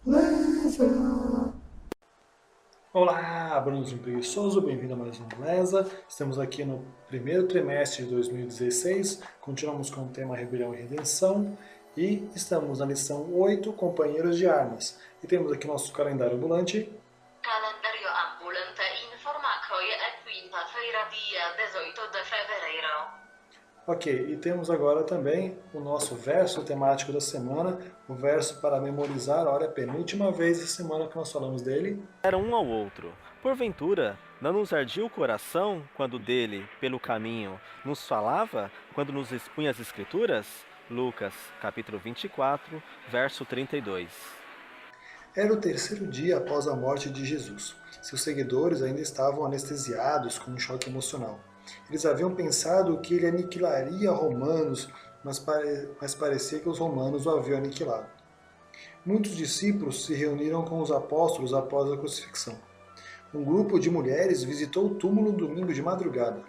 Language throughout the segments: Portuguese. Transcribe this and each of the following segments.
Lesa. Olá, Bruno Preguiçoso, bem-vindo a mais um Lesa. Estamos aqui no primeiro trimestre de 2016, continuamos com o tema Rebelião e Redenção e estamos na lição 8, Companheiros de Armas. E temos aqui nosso calendário ambulante. Calendario ambulante informa que hoy é quinta-feira, dia 18 de fevereiro. Ok, e temos agora também o nosso verso temático da semana, o verso para memorizar. Olha, a penúltima vez da semana que nós falamos dele. Era um ao outro. Porventura, não nos ardia o coração quando dele, pelo caminho, nos falava, quando nos expunha as Escrituras? Lucas, capítulo 24, verso 32. Era o terceiro dia após a morte de Jesus. Seus seguidores ainda estavam anestesiados com um choque emocional. Eles haviam pensado que ele aniquilaria romanos, mas parecia que os romanos o haviam aniquilado. Muitos discípulos se reuniram com os apóstolos após a crucifixão. Um grupo de mulheres visitou o túmulo no domingo de madrugada.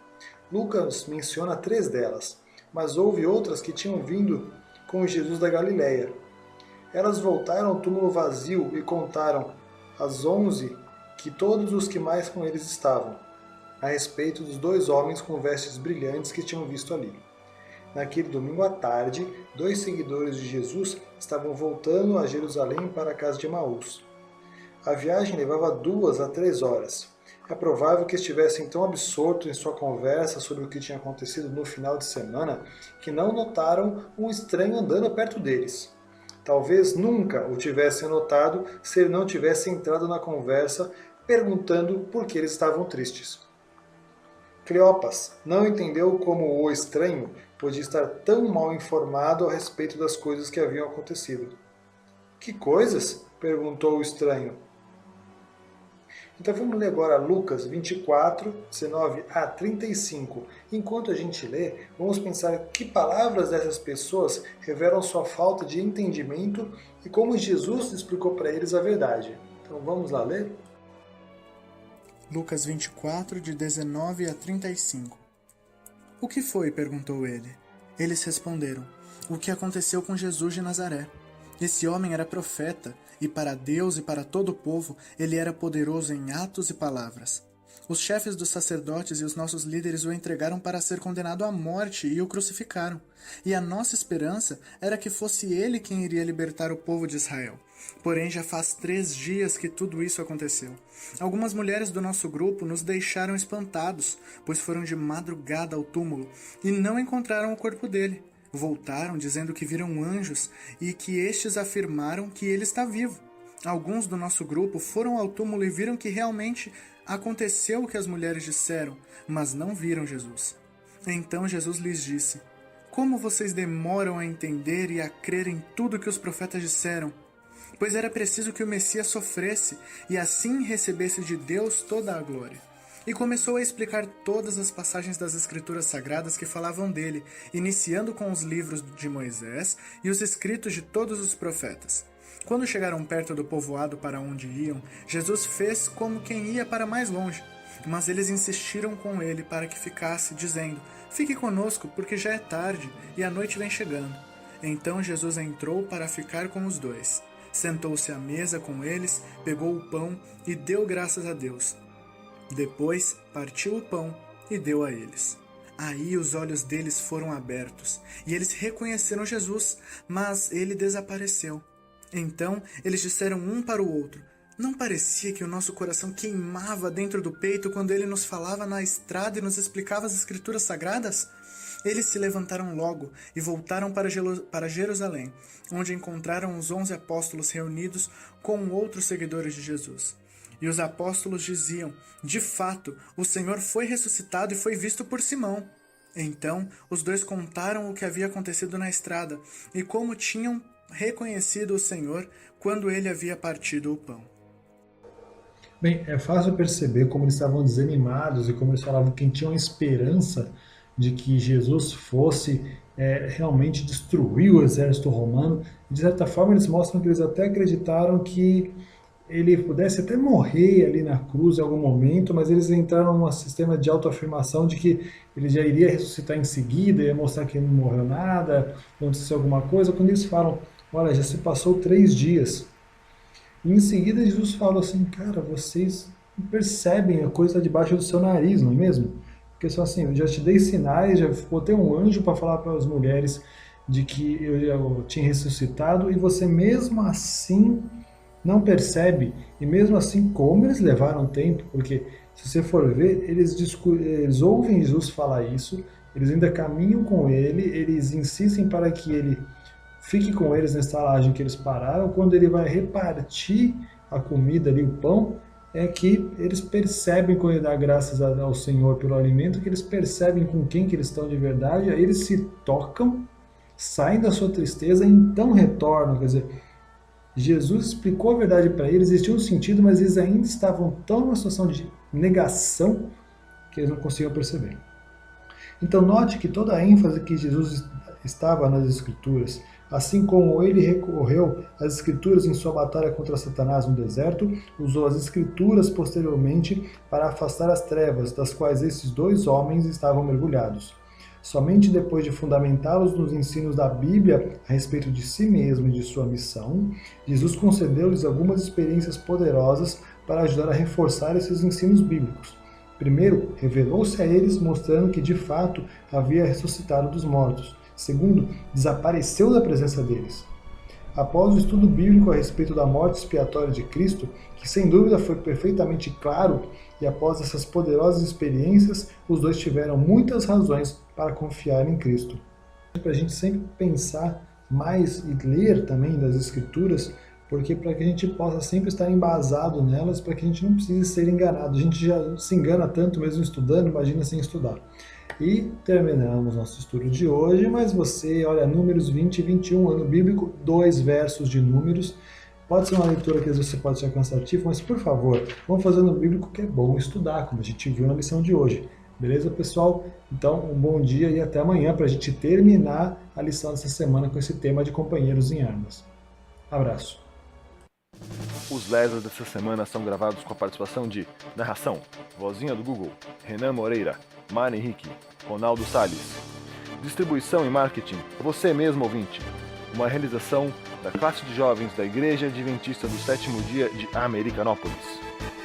Lucas menciona 3 delas, mas houve outras que tinham vindo com Jesus da Galileia. Elas voltaram ao túmulo vazio e contaram às 11 que todos os que mais com eles estavam, a respeito dos 2 homens com vestes brilhantes que tinham visto ali. Naquele domingo à tarde, 2 seguidores de Jesus estavam voltando a Jerusalém para a casa de Emaús. A viagem levava 2 a 3 horas. É provável que estivessem tão absortos em sua conversa sobre o que tinha acontecido no final de semana que não notaram um estranho andando perto deles. Talvez nunca o tivessem notado se ele não tivesse entrado na conversa perguntando por que eles estavam tristes. Cleopas não entendeu como o estranho podia estar tão mal informado a respeito das coisas que haviam acontecido. Que coisas? Perguntou o estranho. Então vamos ler agora Lucas 24, 19 a 35. Enquanto a gente lê, vamos pensar que palavras dessas pessoas revelam sua falta de entendimento e como Jesus explicou para eles a verdade. Então vamos lá ler? Lucas 24, de 19 a 35. O que foi? Perguntou ele. Eles responderam, o que aconteceu com Jesus de Nazaré. Esse homem era profeta, e para Deus e para todo o povo, ele era poderoso em atos e palavras. Os chefes dos sacerdotes e os nossos líderes o entregaram para ser condenado à morte e o crucificaram. E a nossa esperança era que fosse ele quem iria libertar o povo de Israel. Porém, já faz 3 dias que tudo isso aconteceu. Algumas mulheres do nosso grupo nos deixaram espantados, pois foram de madrugada ao túmulo e não encontraram o corpo dele. Voltaram dizendo que viram anjos e que estes afirmaram que ele está vivo. Alguns do nosso grupo foram ao túmulo e viram que realmente aconteceu o que as mulheres disseram, mas não viram Jesus. Então Jesus lhes disse, como vocês demoram a entender e a crer em tudo que os profetas disseram? Pois era preciso que o Messias sofresse e assim recebesse de Deus toda a glória. E começou a explicar todas as passagens das Escrituras Sagradas que falavam dele, iniciando com os livros de Moisés e os escritos de todos os profetas. Quando chegaram perto do povoado para onde iam, Jesus fez como quem ia para mais longe. Mas eles insistiram com ele para que ficasse, dizendo, fique conosco, porque já é tarde e a noite vem chegando. Então Jesus entrou para ficar com os 2. Sentou-se à mesa com eles, pegou o pão e deu graças a Deus. Depois partiu o pão e deu a eles. Aí os olhos deles foram abertos e eles reconheceram Jesus, mas ele desapareceu. Então eles disseram um para o outro, não parecia que o nosso coração queimava dentro do peito quando ele nos falava na estrada e nos explicava as Escrituras Sagradas? Eles se levantaram logo e voltaram para Jerusalém, onde encontraram os 11 apóstolos reunidos com outros seguidores de Jesus. E os apóstolos diziam, de fato, o Senhor foi ressuscitado e foi visto por Simão. Então, os 2 contaram o que havia acontecido na estrada e como tinham reconhecido o Senhor quando ele havia partido o pão. Bem, é fácil perceber como eles estavam desanimados e como eles falavam que tinham esperança de que Jesus fosse realmente destruir o exército romano. De certa forma, eles mostram que eles até acreditaram que ele pudesse até morrer ali na cruz em algum momento, mas eles entraram num sistema de autoafirmação de que ele já iria ressuscitar em seguida, ia mostrar que ele não morreu nada, aconteceu alguma coisa, quando eles falam, olha, já se passou 3 dias. E em seguida Jesus falou assim, cara, vocês percebem a coisa debaixo do seu nariz, não é mesmo? Porque só assim, eu já te dei sinais, já botei um anjo para falar para as mulheres de que eu já tinha ressuscitado e você mesmo assim não percebe. E mesmo assim, como eles levaram tempo, porque se você for ver, eles ouvem Jesus falar isso, eles ainda caminham com ele, eles insistem para que ele fique com eles na estalagem que eles pararam. Quando ele vai repartir a comida ali, o pão, é que eles percebem, quando ele dá graças ao Senhor pelo alimento, que eles percebem com quem que eles estão de verdade, aí eles se tocam, saem da sua tristeza e então retornam. Quer dizer, Jesus explicou a verdade para eles, existia um sentido, mas eles ainda estavam tão numa situação de negação que eles não conseguiam perceber. Então note que toda a ênfase que Jesus estava nas Escrituras, assim como ele recorreu às Escrituras em sua batalha contra Satanás no deserto, usou as Escrituras posteriormente para afastar as trevas das quais esses dois homens estavam mergulhados. Somente depois de fundamentá-los nos ensinos da Bíblia a respeito de si mesmo e de sua missão, Jesus concedeu-lhes algumas experiências poderosas para ajudar a reforçar esses ensinos bíblicos. Primeiro, revelou-se a eles mostrando que de fato havia ressuscitado dos mortos. Segundo, desapareceu da presença deles. Após o estudo bíblico a respeito da morte expiatória de Cristo, que sem dúvida foi perfeitamente claro, e após essas poderosas experiências, os dois tiveram muitas razões para confiar em Cristo. Para a gente sempre pensar mais e ler também das Escrituras, porque para que a gente possa sempre estar embasado nelas, para que a gente não precise ser enganado. A gente já se engana tanto mesmo estudando, imagina sem estudar. E terminamos nosso estudo de hoje, mas você olha Números 20 e 21, ano bíblico, 2 versos de Números. Pode ser uma leitura que às vezes você pode achar cansativo, mas por favor, vamos fazer no bíblico, que é bom estudar, como a gente viu na lição de hoje. Beleza, pessoal? Então, um bom dia e até amanhã para a gente terminar a lição dessa semana com esse tema de companheiros em armas. Abraço. Os Lesas dessa semana são gravados com a participação de narração, vozinha do Google, Renan Moreira, Mari Henrique, Ronaldo Salles. Distribuição e marketing, você mesmo ouvinte. Uma realização da classe de jovens da Igreja Adventista do Sétimo Dia de Americanópolis.